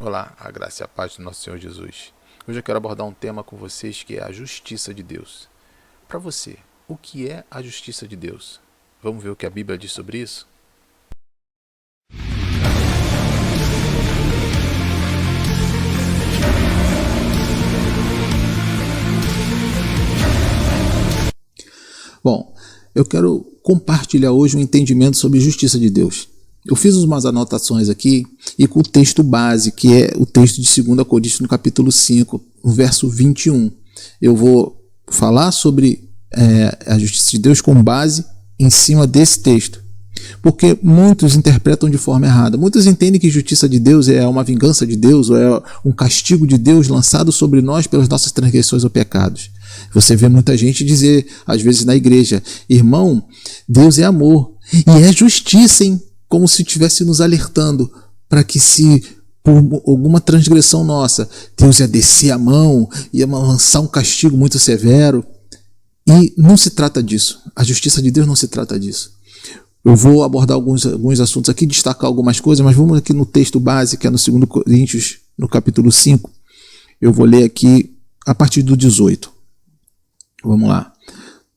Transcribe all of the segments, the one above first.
Olá, a graça e a paz do nosso Senhor Jesus. Hoje eu quero abordar um tema com vocês que é a justiça de Deus. Para você, o que é a justiça de Deus? Vamos ver o que a Bíblia diz sobre isso? Bom, eu quero compartilhar hoje um entendimento sobre a justiça de Deus. Eu fiz umas anotações aqui e com o texto base, que é o texto de 2 Coríntios, no capítulo 5, no verso 21. Eu vou falar sobre a justiça de Deus com base em cima desse texto. Porque muitos interpretam de forma errada. Muitos entendem que justiça de Deus é uma vingança de Deus ou é um castigo de Deus lançado sobre nós pelas nossas transgressões ou pecados. Você vê muita gente dizer, às vezes na igreja, irmão, Deus é amor e é justiça, hein? Como se estivesse nos alertando para que se por alguma transgressão nossa, Deus ia descer a mão, ia lançar um castigo muito severo. E não se trata disso. A justiça de Deus não se trata disso. Eu vou abordar alguns assuntos aqui, destacar algumas coisas, mas vamos aqui no texto base, que é no 2 Coríntios, no capítulo 5. Eu vou ler aqui a partir do 18. Vamos lá.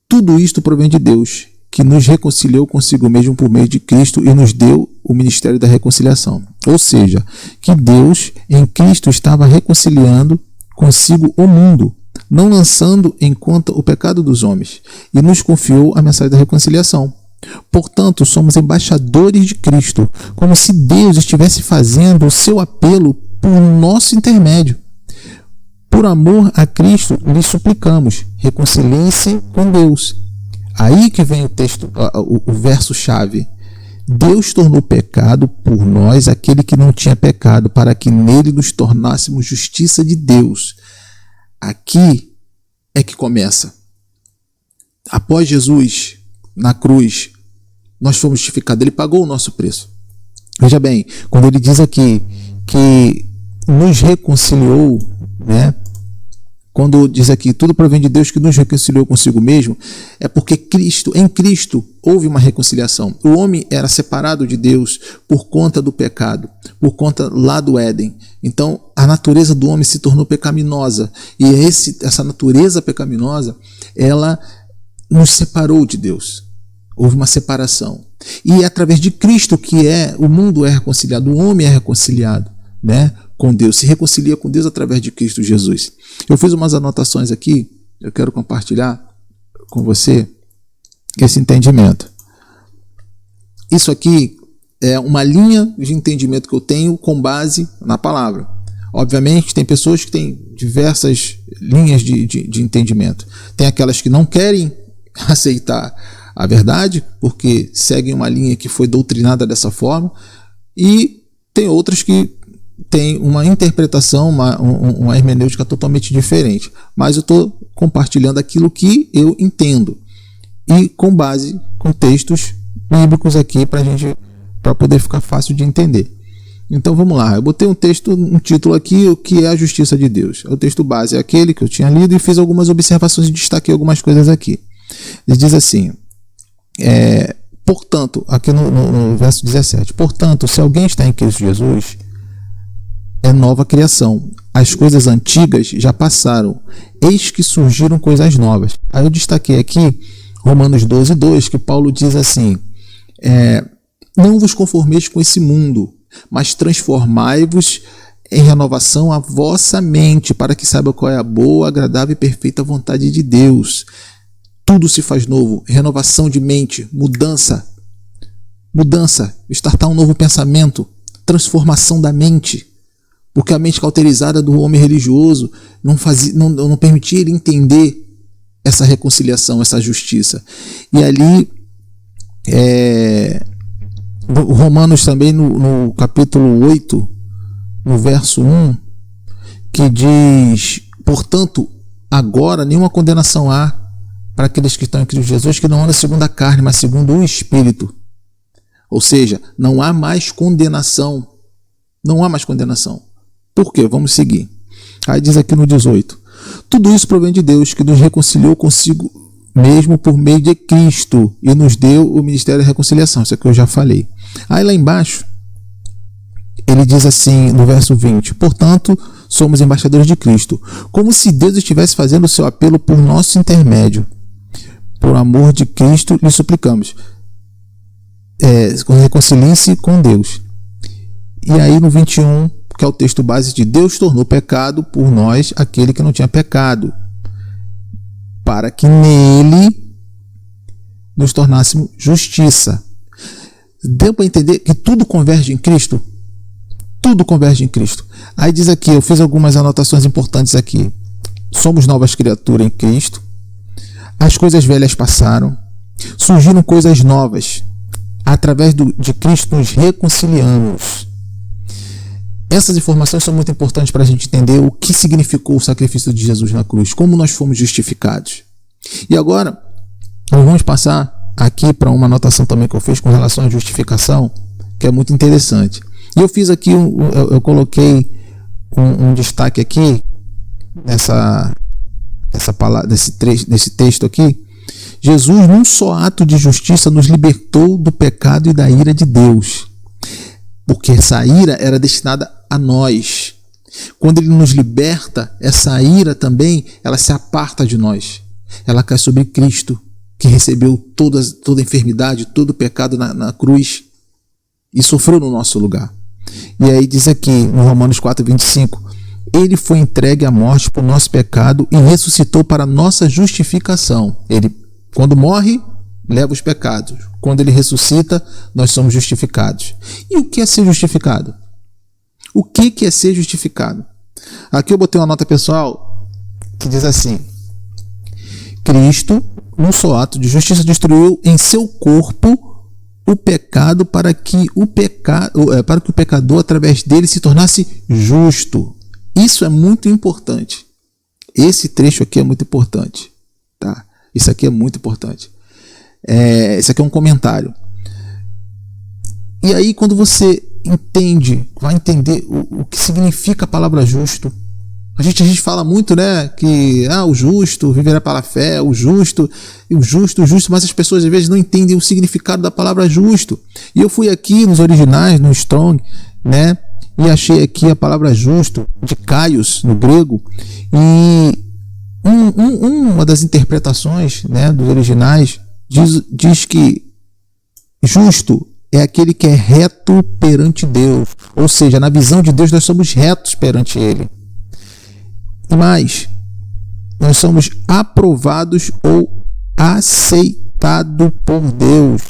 Tudo isto provém de Deus, que nos reconciliou consigo mesmo por meio de Cristo e nos deu o ministério da reconciliação. Ou seja, que Deus em Cristo estava reconciliando consigo o mundo, não lançando em conta o pecado dos homens, e nos confiou a mensagem da reconciliação. Portanto, somos embaixadores de Cristo, como se Deus estivesse fazendo o seu apelo por nosso intermédio. Por amor a Cristo, lhes suplicamos, reconciliem-se com Deus. Aí que vem o texto, o verso-chave. Deus tornou pecado por nós aquele que não tinha pecado, para que nele nos tornássemos justiça de Deus. Aqui é que começa. Após Jesus, na cruz, nós fomos justificados. Ele pagou o nosso preço. Veja bem, quando ele diz aqui que nos reconciliou, né? Quando diz aqui, tudo provém de Deus que nos reconciliou consigo mesmo, é porque em Cristo houve uma reconciliação. O homem era separado de Deus por conta do pecado, por conta lá do Éden. Então, a natureza do homem se tornou pecaminosa. E essa natureza pecaminosa, ela nos separou de Deus. Houve uma separação. E é através de Cristo que o mundo é reconciliado, o homem é reconciliado, né, com Deus, se reconcilia com Deus através de Cristo Jesus. Eu fiz umas anotações aqui, eu quero compartilhar com você esse entendimento. Isso aqui é uma linha de entendimento que eu tenho com base na palavra. Obviamente, tem pessoas que têm diversas linhas de entendimento. Tem aquelas que não querem aceitar a verdade, porque seguem uma linha que foi doutrinada dessa forma, e tem outras que têm uma interpretação, uma hermenêutica totalmente diferente. Mas eu estou compartilhando aquilo que eu entendo, e com base com textos bíblicos aqui para poder ficar fácil de entender. Então vamos lá, eu botei um título aqui, o que é a justiça de Deus. O texto base é aquele que eu tinha lido e fiz algumas observações e destaquei algumas coisas aqui. Ele diz assim, portanto, aqui no verso 17, portanto, se alguém está em Cristo Jesus, é nova criação. As coisas antigas já passaram, eis que surgiram coisas novas. Aí eu destaquei aqui Romanos 12:2, que Paulo diz assim, não vos conformeis com esse mundo, mas transformai-vos em renovação a vossa mente, para que saiba qual é a boa, agradável e perfeita vontade de Deus. Tudo se faz novo, renovação de mente, mudança, startar um novo pensamento, transformação da mente, porque a mente cauterizada do homem religioso não permitia ele entender essa reconciliação, essa justiça. E ali, Romanos também no capítulo 8, no verso 1, que diz, portanto, agora nenhuma condenação há para aqueles que estão em Cristo Jesus, que não andam segundo a carne, mas segundo o Espírito. Ou seja, não há mais condenação. Não há mais condenação. Por quê? Vamos seguir. Aí diz aqui no 18. Tudo isso provém de Deus, que nos reconciliou consigo mesmo por meio de Cristo e nos deu o ministério da reconciliação. Isso aqui eu já falei. Aí lá embaixo, ele diz assim no verso 20: portanto, somos embaixadores de Cristo, como se Deus estivesse fazendo o seu apelo por nosso intermédio. Por amor de Cristo, lhe suplicamos, reconcilie-se com Deus. E aí no 21, que é o texto base de Deus tornou pecado por nós aquele que não tinha pecado, para que nele nos tornássemos justiça. Deu para entender que tudo converge em Cristo? Tudo converge em Cristo. Aí diz aqui, eu fiz algumas anotações importantes aqui. Somos novas criaturas em Cristo. As coisas velhas passaram. Surgiram coisas novas. Através de Cristo nos reconciliamos. Essas informações são muito importantes para a gente entender o que significou o sacrifício de Jesus na cruz, como nós fomos justificados. E agora, nós vamos passar aqui para uma anotação também que eu fiz com relação à justificação, que é muito interessante. E eu fiz aqui, eu coloquei um destaque aqui nesse texto aqui. Jesus, num só ato de justiça, nos libertou do pecado e da ira de Deus, porque essa ira era destinada a nós. Quando ele nos liberta, essa ira também, ela se aparta de nós. Ela cai sobre Cristo, que recebeu toda a enfermidade, todo o pecado na cruz e sofreu no nosso lugar. E aí diz aqui, no Romanos 4:25, ele foi entregue à morte por nosso pecado e ressuscitou para nossa justificação. Ele, quando morre, leva os pecados. Quando ele ressuscita, nós somos justificados. E o que é ser justificado? O que é ser justificado? Aqui eu botei uma nota pessoal que diz assim: Cristo, num só ato de justiça, destruiu em seu corpo o pecado para que o pecador, através dele, se tornasse justo. Isso é muito importante. Esse trecho aqui é muito importante. Tá? Isso aqui é muito importante. Isso aqui é um comentário. E aí, quando você vai entender o que significa a palavra justo. A gente fala muito, né, que o justo viverá pela fé, o justo, mas as pessoas às vezes não entendem o significado da palavra justo. E eu fui aqui nos originais, no Strong, né, e achei aqui a palavra justo, de Kaios, no grego, e uma das interpretações, né, dos originais diz que justo é aquele que é reto perante Deus, ou seja, na visão de Deus nós somos retos perante Ele. Mas nós somos aprovados ou aceitados por Deus.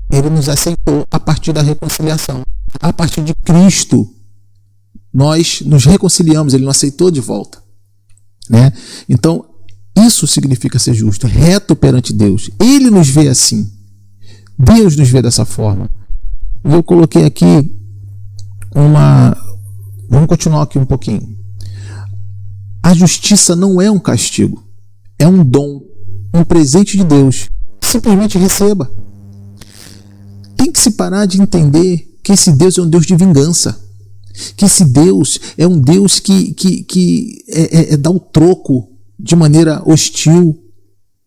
Ele nos aceitou a partir da reconciliação. A partir de Cristo, nós nos reconciliamos, Ele nos aceitou de volta. Né? Então, isso significa ser justo, reto perante Deus. Ele nos vê assim. Deus nos vê dessa forma. E eu coloquei aqui Vamos continuar aqui um pouquinho. A justiça não é um castigo, é um dom, um presente de Deus. Simplesmente receba. Tem que se parar de entender que esse Deus é um Deus de vingança, que esse Deus é um Deus que dá o troco de maneira hostil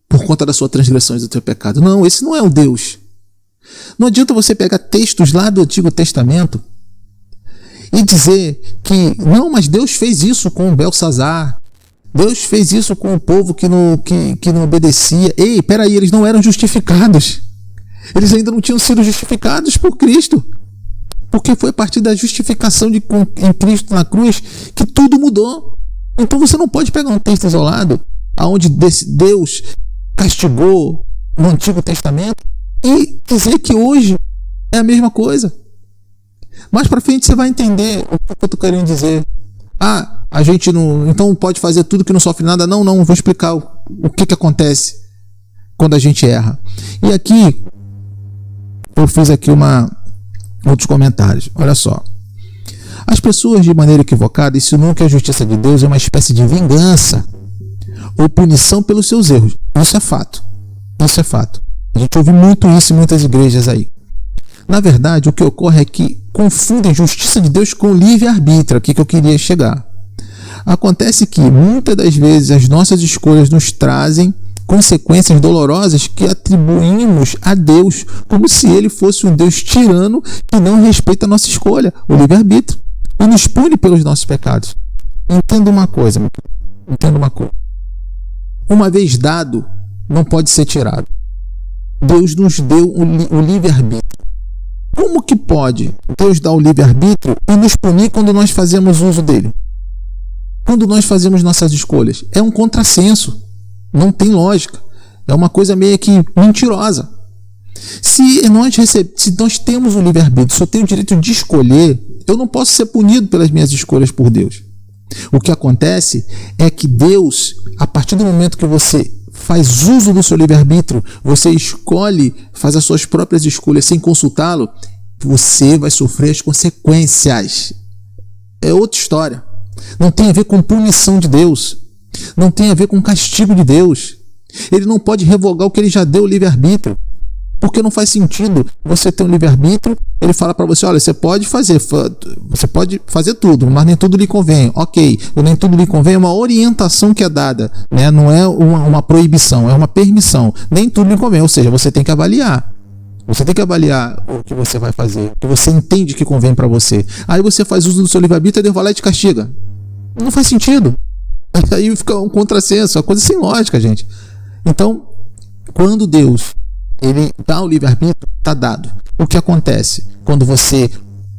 por conta das suas transgressões e do teu pecado. Não, esse não é o Deus. Não adianta você pegar textos lá do Antigo Testamento e dizer que, não, mas Deus fez isso com Belsazar, Deus fez isso com o povo que não obedecia. Ei, peraí, eles não eram justificados. Eles ainda não tinham sido justificados por Cristo. Porque foi a partir da justificação em Cristo na cruz que tudo mudou. Então você não pode pegar um texto isolado, onde Deus castigou no Antigo Testamento, e dizer que hoje é a mesma coisa. Mais para frente você vai entender o que eu estou querendo dizer. A gente não, então pode fazer tudo que não sofre nada. Não, vou explicar o que acontece quando a gente erra. E aqui eu fiz aqui outros comentários. Olha só. As pessoas, de maneira equivocada, insinuam que a justiça de Deus é uma espécie de vingança ou punição pelos seus erros. Isso é fato. Isso é fato. A gente ouve muito isso em muitas igrejas aí. Na verdade, o que ocorre é que confundem justiça de Deus com livre-arbítrio, aqui que eu queria chegar. Acontece que, muitas das vezes, as nossas escolhas nos trazem consequências dolorosas que atribuímos a Deus, como se ele fosse um Deus tirano que não respeita a nossa escolha, o livre-arbítrio, e nos pune pelos nossos pecados. Entenda uma coisa, uma vez dado, não pode ser tirado. Deus nos deu o livre-arbítrio. Como que pode Deus dar o livre-arbítrio e nos punir quando nós fazemos uso dele? Quando nós fazemos nossas escolhas? É um contrassenso. Não tem lógica. É uma coisa meio que mentirosa. Se nós temos o livre-arbítrio, se eu tenho o direito de escolher, eu não posso ser punido pelas minhas escolhas por Deus. O que acontece é que Deus, a partir do momento que você faz uso do seu livre-arbítrio, você escolhe, faz as suas próprias escolhas sem consultá-lo, você vai sofrer as consequências. É outra história. Não tem a ver com punição de Deus. Não tem a ver com castigo de Deus. Ele não pode revogar o que ele já deu o livre-arbítrio. Porque não faz sentido você ter um livre-arbítrio, ele fala para você, olha, você pode fazer tudo, mas nem tudo lhe convém. Ok, o nem tudo lhe convém é uma orientação que é dada, né? Não é uma proibição, é uma permissão. Nem tudo lhe convém, ou seja, você tem que avaliar. Você tem que avaliar o que você vai fazer, o que você entende que convém para você. Aí você faz uso do seu livre-arbítrio e Deus vai lá e te castiga. Não faz sentido. Aí fica um contrassenso, uma coisa sem lógica, gente. Então, quando Deus ele dá o livre-arbítrio, está dado. O que acontece? Quando você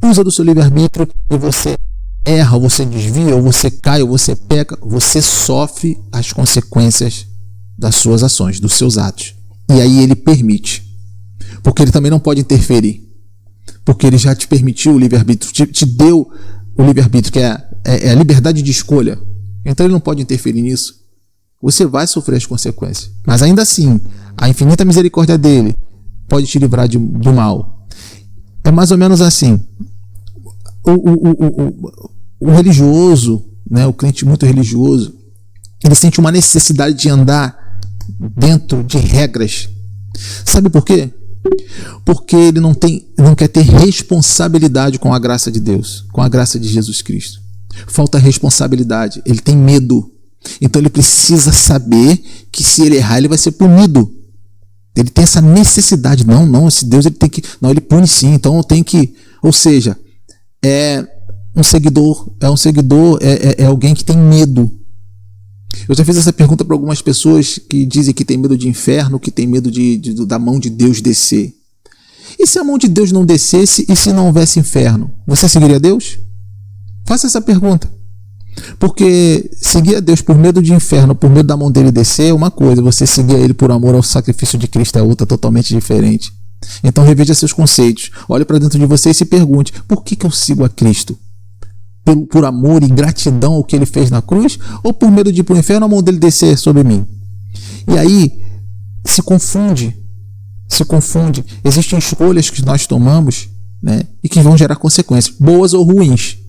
usa do seu livre-arbítrio e você erra, ou você desvia, ou você cai, ou você peca, você sofre as consequências das suas ações, dos seus atos. E aí ele permite. Porque ele também não pode interferir. Porque ele já te permitiu o livre-arbítrio, te deu o livre-arbítrio, que é a liberdade de escolha. Então ele não pode interferir nisso. Você vai sofrer as consequências. Mas ainda assim, a infinita misericórdia dele pode te livrar do mal. É mais ou menos assim. O religioso, né, o crente muito religioso, ele sente uma necessidade de andar dentro de regras. Sabe por quê? Porque ele não quer ter responsabilidade com a graça de Deus, com a graça de Jesus Cristo. Falta responsabilidade, ele tem medo. Então ele precisa saber que se ele errar, ele vai ser punido. Ele tem essa necessidade. Não, esse Deus ele tem que. Não, ele pune sim, então eu tenho que. Ou seja, é alguém que tem medo. Eu já fiz essa pergunta para algumas pessoas que dizem que tem medo de inferno, que tem medo da mão de Deus descer. E se a mão de Deus não descesse e se não houvesse inferno? Você seguiria Deus? Faça essa pergunta. Porque seguir a Deus por medo de inferno, por medo da mão dele descer é uma coisa, você seguir a ele por amor ao sacrifício de Cristo é outra, totalmente diferente. Então reveja seus conceitos, olhe para dentro de você e se pergunte, por que eu sigo a Cristo? Por amor e gratidão ao que ele fez na cruz, ou por medo de ir para o inferno a mão dele descer sobre mim? E aí se confunde. Existem escolhas que nós tomamos, né, e que vão gerar consequências, boas ou ruins.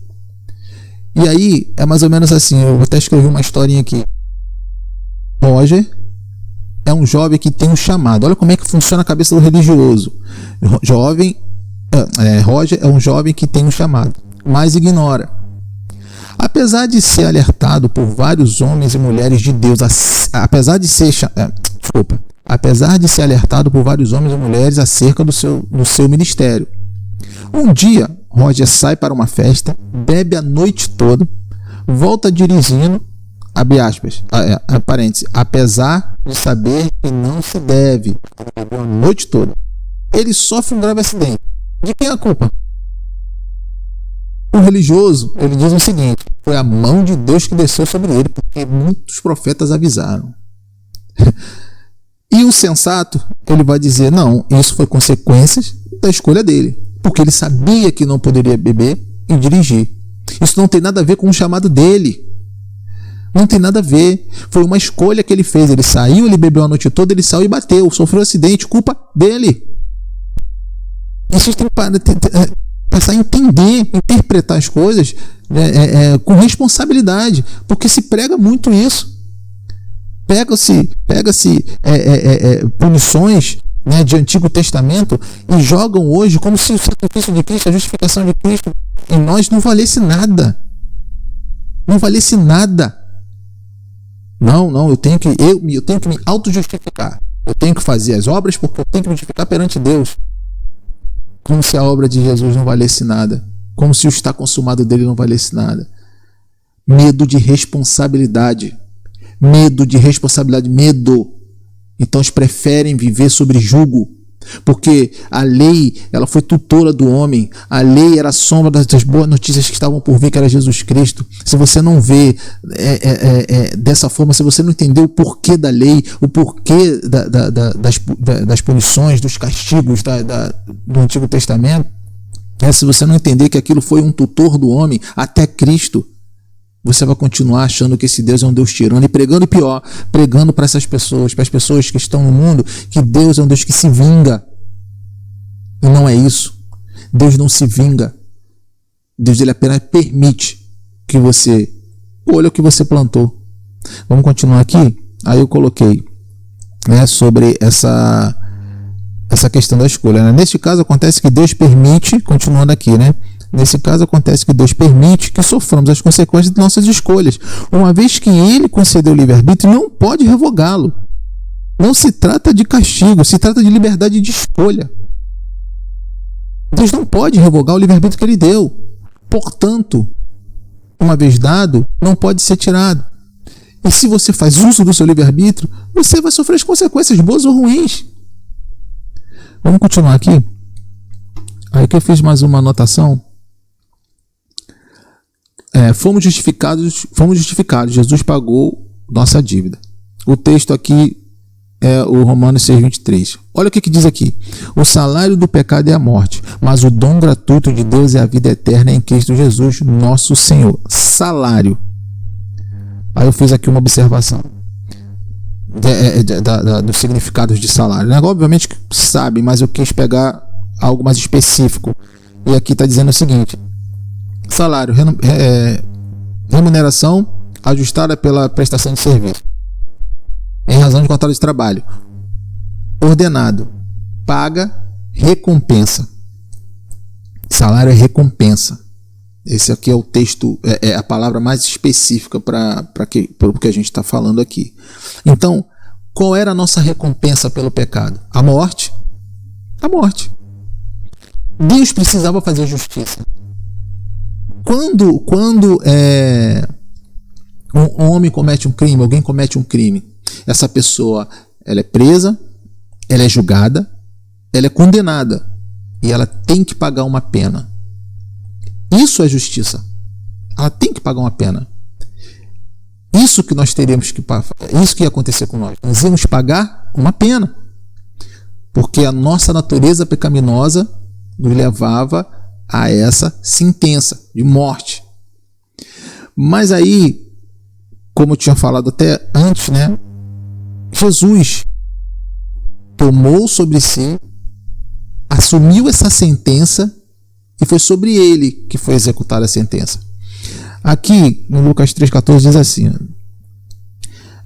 E aí, é mais ou menos assim, eu até escrevi uma historinha aqui. Roger é um jovem que tem um chamado. Olha como é que funciona a cabeça do religioso. Roger é um jovem que tem um chamado, mas ignora. Apesar de ser alertado por vários homens e mulheres de Deus, apesar de ser alertado por vários homens e mulheres acerca do seu ministério. Um dia, Roger sai para uma festa, bebe a noite toda, volta dirigindo, abre aspas, parênteses, apesar de saber que não se deve, bebeu a noite toda. Ele sofre um grave acidente. De quem é a culpa? O religioso, ele diz o seguinte, foi a mão de Deus que desceu sobre ele, porque muitos profetas avisaram. E o sensato, ele vai dizer, não, isso foi consequências da escolha dele. Porque ele sabia que não poderia beber e dirigir. Isso não tem nada a ver com o chamado dele. Não tem nada a ver. Foi uma escolha que ele fez. Ele saiu, ele bebeu a noite toda, ele saiu e bateu. Sofreu um acidente, culpa dele. Isso tem que passar a entender, interpretar as coisas com responsabilidade. Porque se prega muito isso. Pega-se punições, né, de Antigo Testamento e jogam hoje como se o sacrifício de Cristo, a justificação de Cristo em nós não valesse nada. Não valesse nada. Não, eu tenho que me auto-justificar. Eu tenho que fazer as obras porque eu tenho que me justificar perante Deus. Como se a obra de Jesus não valesse nada. Como se o estar consumado dele não valesse nada. Medo de responsabilidade. Medo. Então eles preferem viver sobre jugo. Porque a lei, ela foi tutora do homem. A lei era a sombra das boas notícias que estavam por vir, que era Jesus Cristo. Se você não vê dessa forma, se você não entender o porquê da lei, o porquê das punições, dos castigos do Antigo Testamento, se você não entender que aquilo foi um tutor do homem até Cristo, você vai continuar achando que esse Deus é um Deus tirano e pregando para essas pessoas, para as pessoas que estão no mundo, que Deus é um Deus que se vinga. E não é isso. Deus não se vinga. Deus ele apenas permite que você olhe o que você plantou. Vamos continuar aqui? Aí eu coloquei sobre essa questão da escolha. Neste caso acontece que Deus permite, continuando aqui, Nesse caso, acontece que Deus permite que soframos as consequências de nossas escolhas. Uma vez que Ele concedeu o livre-arbítrio, não pode revogá-lo. Não se trata de castigo, se trata de liberdade de escolha. Deus não pode revogar o livre-arbítrio que Ele deu. Portanto, uma vez dado, não pode ser tirado. E se você faz uso do seu livre-arbítrio, você vai sofrer as consequências, boas ou ruins. Vamos continuar aqui. Aí que eu fiz mais uma anotação. Fomos justificados. Jesus pagou nossa dívida. O texto aqui é o Romanos 6,23. Olha o que diz aqui. O salário do pecado é a morte, mas o dom gratuito de Deus é a vida eterna em Cristo Jesus, nosso Senhor. Salário. Aí eu fiz aqui uma observação dos significados de salário. Obviamente que sabe, mas eu quis pegar algo mais específico. E aqui está dizendo o seguinte: salário, remuneração ajustada pela prestação de serviço, em razão de contrato de trabalho. Ordenado, paga, recompensa. Salário é recompensa. Esse aqui é o texto, é a palavra mais específica para o que a gente está falando aqui. Então, qual era a nossa recompensa pelo pecado? A morte. A morte. Deus precisava fazer justiça. Quando um homem comete um crime, alguém comete um crime, essa pessoa ela é presa, ela é julgada, ela é condenada e ela tem que pagar uma pena. Isso é justiça. Ela tem que pagar uma pena. Isso que nós teríamos que pagar, isso que ia acontecer com nós. Nós íamos pagar uma pena, porque a nossa natureza pecaminosa nos levava a essa sentença de morte. Mas aí, como eu tinha falado até antes, Jesus tomou sobre si, assumiu essa sentença e foi sobre ele que foi executada a sentença. Aqui, no Lucas 3,14 diz assim,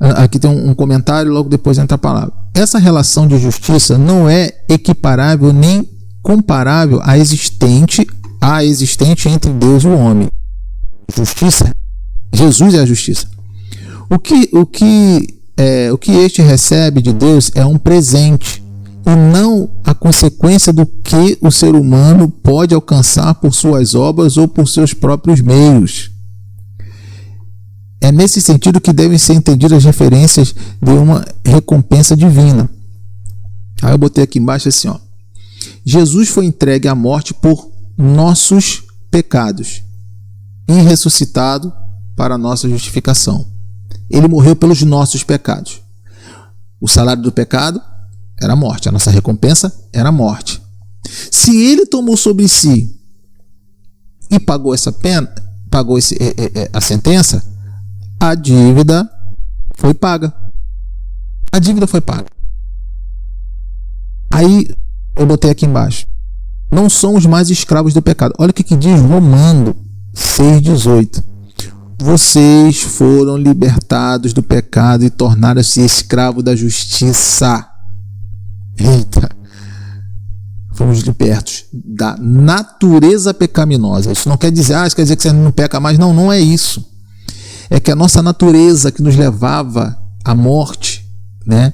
aqui tem um comentário, logo depois entra a palavra. Essa relação de justiça não é equiparável nem comparável à existente entre Deus e o homem. Justiça, Jesus é a justiça. O que este recebe de Deus é um presente e não a consequência do que o ser humano pode alcançar por suas obras ou por seus próprios meios. É nesse sentido que devem ser entendidas as referências de uma recompensa divina. Aí eu botei aqui embaixo assim, Jesus foi entregue à morte por nossos pecados e ressuscitado para a nossa justificação. Ele morreu pelos nossos pecados. O salário do pecado era a morte, a nossa recompensa era a morte. Se ele tomou sobre si e pagou essa pena, pagou a sentença, a dívida foi paga. A dívida foi paga. Aí eu botei aqui embaixo. Não somos mais escravos do pecado. Olha o que diz Romanos 6,18. Vocês foram libertados do pecado e tornaram-se escravos da justiça. Eita! Fomos libertos da natureza pecaminosa. Isso não quer dizer, isso quer dizer que você não peca mais. Não, não é isso. é que a nossa natureza que nos levava à morte, né?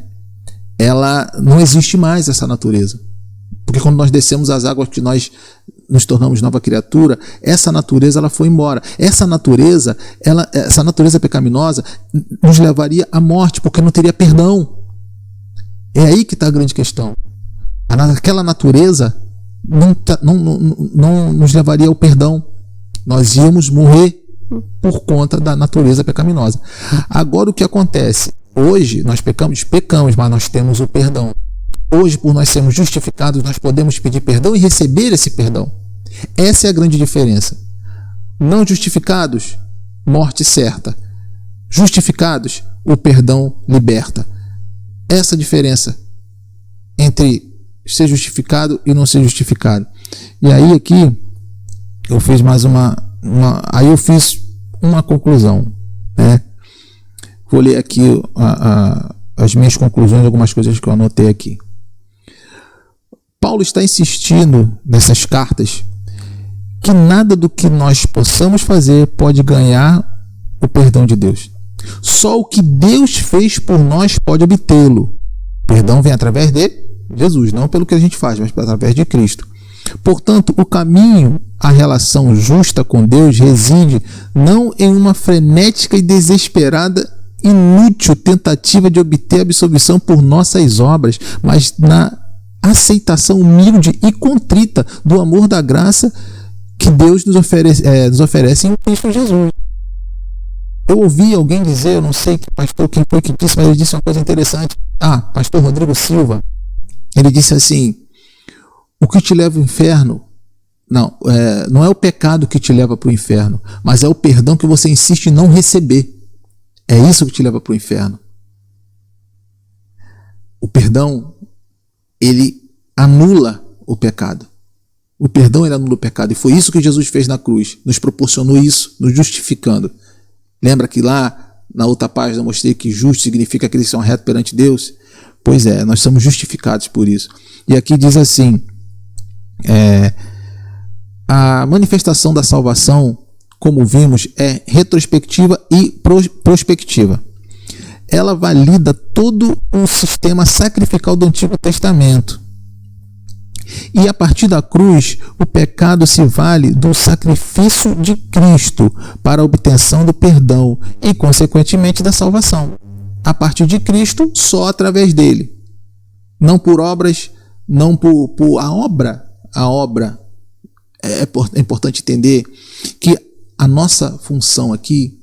Ela não existe mais, essa natureza. Porque quando nós descemos as águas que nós nos tornamos nova criatura, essa natureza ela foi embora. Essa natureza pecaminosa nos levaria à morte, porque não teria perdão. É aí que está a grande questão. Aquela natureza não nos levaria ao perdão. Nós íamos morrer por conta da natureza pecaminosa. Agora o que acontece? Hoje nós pecamos, mas nós temos o perdão. Hoje, por nós sermos justificados, nós podemos pedir perdão e receber esse perdão. Essa é a grande diferença. Não justificados, morte certa. Justificados, o perdão liberta. Essa é a diferença entre ser justificado e não ser justificado. E aí aqui eu fiz mais eu fiz uma conclusão, né? Vou ler aqui as minhas conclusões, algumas coisas que eu anotei aqui. Paulo está insistindo nessas cartas que nada do que nós possamos fazer pode ganhar o perdão de Deus. Só o que Deus fez por nós pode obtê-lo. O perdão vem através de Jesus, não pelo que a gente faz, mas através de Cristo. Portanto, o caminho à relação justa com Deus reside não em uma frenética e desesperada, inútil tentativa de obter absolvição por nossas obras, mas na aceitação humilde e contrita do amor da graça que Deus nos oferece em Cristo Jesus. Eu ouvi alguém dizer, eu não sei quem foi que disse, mas ele disse uma coisa interessante. Pastor Rodrigo Silva. Ele disse assim: o que te leva ao inferno não é o pecado que te leva para o inferno, mas é o perdão que você insiste em não receber. É isso que te leva para o inferno. O perdão, ele anula o pecado. O perdão, ele anula o pecado. E foi isso que Jesus fez na cruz. Nos proporcionou isso, nos justificando. Lembra que lá, na outra página, eu mostrei que justo significa aqueles que são retos perante Deus? Pois é, nós somos justificados por isso. E aqui diz assim, a manifestação da salvação, como vimos, é retrospectiva e prospectiva. Ela valida todo o sistema sacrificial do Antigo Testamento. E a partir da cruz, o pecado se vale do sacrifício de Cristo para a obtenção do perdão e, consequentemente, da salvação. A partir de Cristo, só através dele. Não por obras, não por a obra. A obra. É importante entender que a nossa função aqui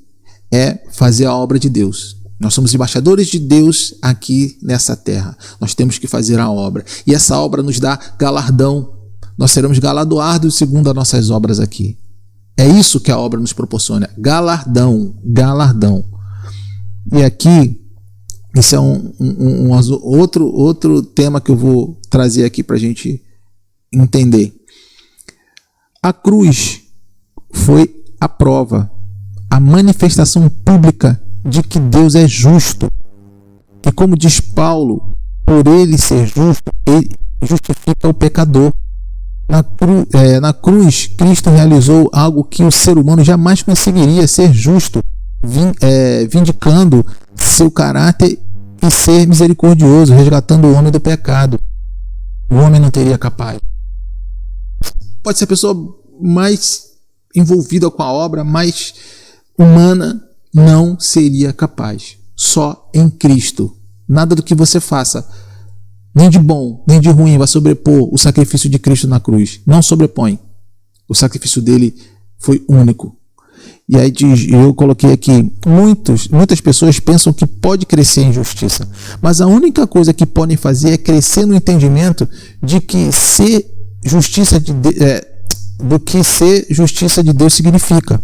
é fazer a obra de Deus. Nós somos embaixadores de Deus aqui nessa terra. Nós temos que fazer a obra. E essa obra nos dá galardão. Nós seremos galardoados segundo as nossas obras aqui. É isso que a obra nos proporciona. Galardão. E aqui, esse é outro tema que eu vou trazer aqui para a gente entender. A cruz foi a prova, a manifestação pública de que Deus é justo. E como diz Paulo, por ele ser justo, ele justifica o pecador. Na cruz, Cristo realizou algo que o ser humano jamais conseguiria, ser justo, vindicando seu caráter e ser misericordioso, resgatando o homem do pecado. O homem não teria capaz. Pode ser a pessoa mais envolvida com a obra, mais humana, não seria capaz. Só em Cristo. Nada do que você faça, nem de bom, nem de ruim, vai sobrepor o sacrifício de Cristo na cruz. Não sobrepõe. O sacrifício dele foi único. E aí eu coloquei aqui, muitas pessoas pensam que pode crescer em justiça, mas a única coisa que podem fazer é crescer no entendimento de que ser justiça do que ser justiça de Deus significa.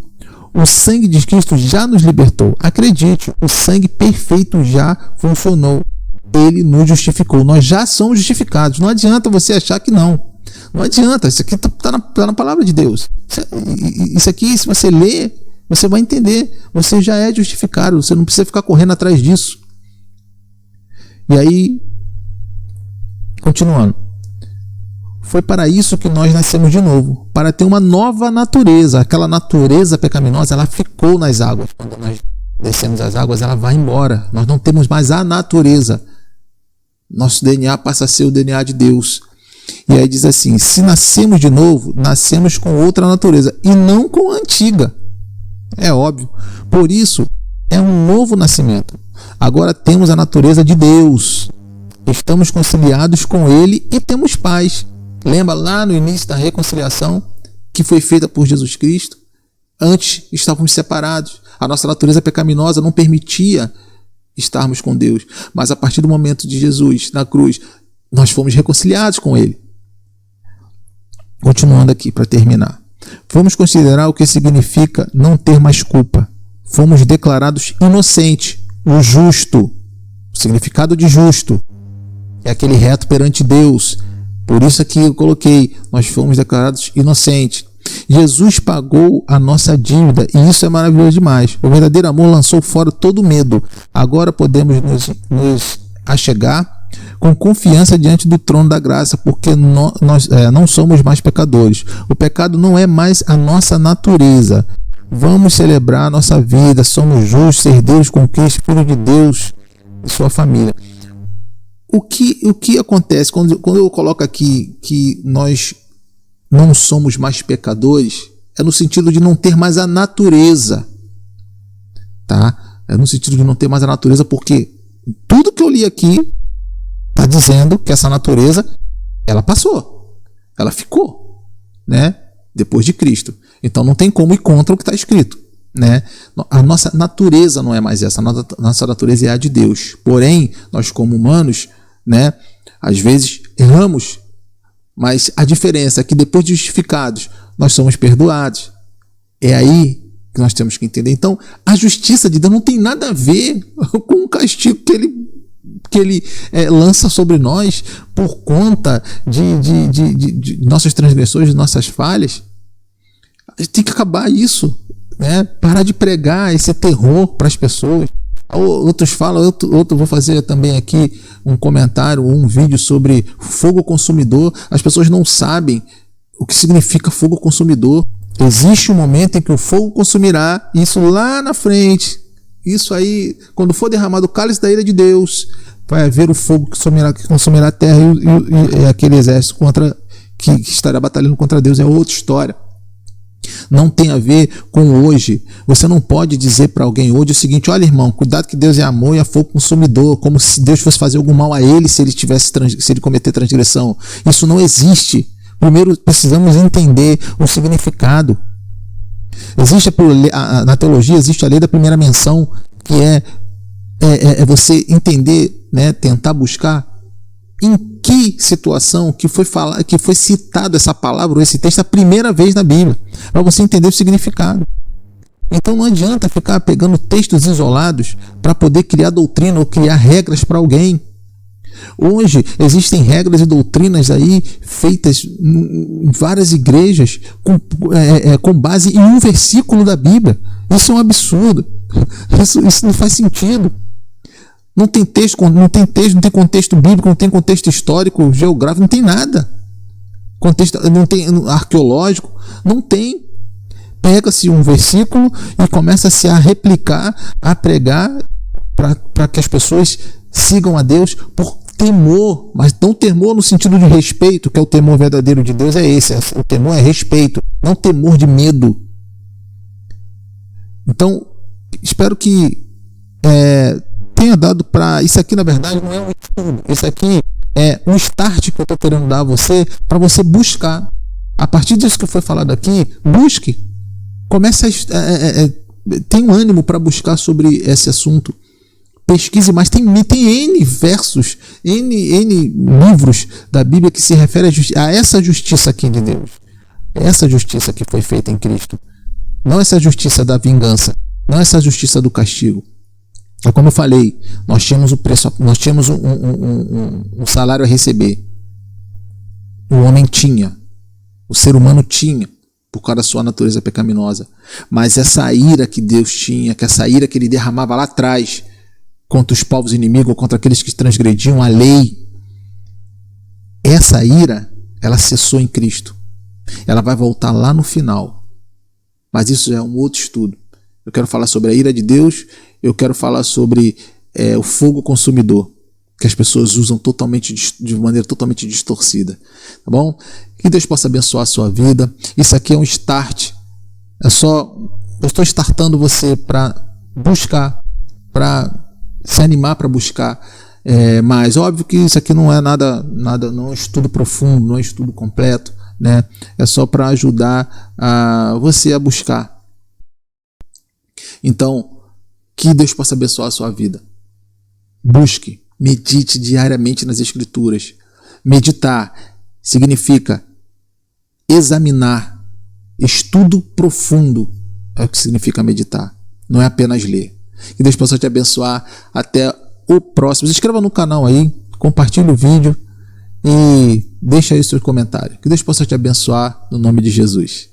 O sangue de Cristo já nos libertou. Acredite, o sangue perfeito já funcionou. Ele nos justificou. Nós já somos justificados. Não adianta você achar que não. Não adianta. Isso aqui está na palavra de Deus. Isso aqui, se você ler, você vai entender. Você já é justificado. Você não precisa ficar correndo atrás disso. E aí, continuando. Foi para isso que nós nascemos de novo, para ter uma nova natureza. Aquela natureza pecaminosa, ela ficou nas águas quando nós descemos as águas, ela vai embora. Nós não temos mais a natureza. Nosso DNA passa a ser o DNA de Deus. E aí diz assim, se nascemos de novo, nascemos com outra natureza e não com a antiga. É óbvio. Por isso, é um novo nascimento. Agora temos a natureza de Deus. Estamos conciliados com Ele e temos paz. Lembra lá no início da reconciliação que foi feita por Jesus Cristo? Antes estávamos separados. A nossa natureza pecaminosa não permitia estarmos com Deus. Mas a partir do momento de Jesus na cruz, nós fomos reconciliados com Ele. Continuando aqui para terminar. Vamos considerar o que significa não ter mais culpa. Fomos declarados inocentes. O justo. O significado de justo é aquele reto perante Deus. Por isso aqui eu coloquei, nós fomos declarados inocentes. Jesus pagou a nossa dívida e isso é maravilhoso demais. O verdadeiro amor lançou fora todo medo. Agora podemos nos achegar com confiança diante do trono da graça, porque nós não somos mais pecadores. O pecado não é mais a nossa natureza. Vamos celebrar a nossa vida, somos justos, herdeiros com Cristo, filho de Deus e sua família. O que acontece quando eu coloco aqui que nós não somos mais pecadores? É no sentido de não ter mais a natureza, tá? É no sentido de não ter mais a natureza, porque tudo que eu li aqui está dizendo que essa natureza, ela passou, ela ficou, né? Depois de Cristo. Então não tem como ir contra o que está escrito, né? A nossa natureza não é mais essa, a nossa natureza é a de Deus. Porém, nós como humanos, né, às vezes erramos, mas a diferença é que depois de justificados, nós somos perdoados. É aí que nós temos que entender. Então, a justiça de Deus não tem nada a ver com o castigo que ele lança sobre nós por conta de nossas transgressões, de nossas falhas. A gente tem que acabar isso, né? Parar de pregar esse terror para as pessoas. Outros falam, outro vou fazer também aqui um comentário, um vídeo sobre fogo consumidor. As pessoas não sabem o que significa fogo consumidor. Existe um momento em que o fogo consumirá, isso lá na frente. Isso aí, quando for derramado o cálice da ira de Deus, vai haver o fogo que consumirá a terra e aquele exército que estará batalhando contra Deus. É outra história. Não tem a ver com hoje. Você não pode dizer para alguém hoje o seguinte: olha, irmão, cuidado que Deus é amor e é fogo consumidor, como se Deus fosse fazer algum mal a ele se ele cometer transgressão. Isso não existe. Primeiro precisamos entender o significado. Na teologia existe a lei da primeira menção, que é você entender, né, tentar buscar em que situação que foi citado essa palavra ou esse texto a primeira vez na Bíblia, para você entender o significado. Então não adianta ficar pegando textos isolados para poder criar doutrina ou criar regras para alguém. Hoje existem regras e doutrinas aí feitas em várias igrejas com base em um versículo da Bíblia. Isso é um absurdo. Isso não faz sentido. Não tem não tem contexto bíblico, não tem contexto histórico, geográfico, não tem nada. Contexto, não tem arqueológico, não tem. Pega-se um versículo e começa-se a replicar, a pregar para que as pessoas sigam a Deus por temor, mas não temor no sentido de respeito, que é o temor verdadeiro de Deus, é esse. O temor é respeito, não temor de medo. Então, espero que tenha dado para... Isso aqui, na verdade, não é um estudo. Isso aqui é um start que eu estou querendo dar a você, para você buscar. A partir disso que foi falado aqui, busque. Comece tenha um ânimo para buscar sobre esse assunto. Pesquise mais. Tem N versos, N livros da Bíblia que se refere a essa justiça aqui de Deus. Essa justiça que foi feita em Cristo. Não essa justiça da vingança. Não essa justiça do castigo. É como eu falei, nós tínhamos um salário a receber. O homem tinha. O ser humano tinha, por causa da sua natureza pecaminosa. Mas essa ira que Deus tinha, que essa ira que ele derramava lá atrás, contra os povos inimigos, ou contra aqueles que transgrediam a lei, essa ira, ela cessou em Cristo. Ela vai voltar lá no final. Mas isso é um outro estudo. Eu quero falar sobre a ira de Deus eu quero falar sobre o fogo consumidor, que as pessoas usam de maneira totalmente distorcida, tá bom? Que Deus possa abençoar a sua vida. Isso aqui é um start, eu estou startando você para buscar, para se animar para buscar, mas óbvio que isso aqui não é nada, não é um estudo profundo, não é um estudo completo, né? É só para ajudar você a buscar. Então, que Deus possa abençoar a sua vida. Busque, medite diariamente nas Escrituras. Meditar significa examinar, estudo profundo é o que significa meditar, não é apenas ler. Que Deus possa te abençoar. Até o próximo. Se inscreva no canal aí, compartilhe o vídeo e deixa aí seu comentário. Que Deus possa te abençoar no nome de Jesus.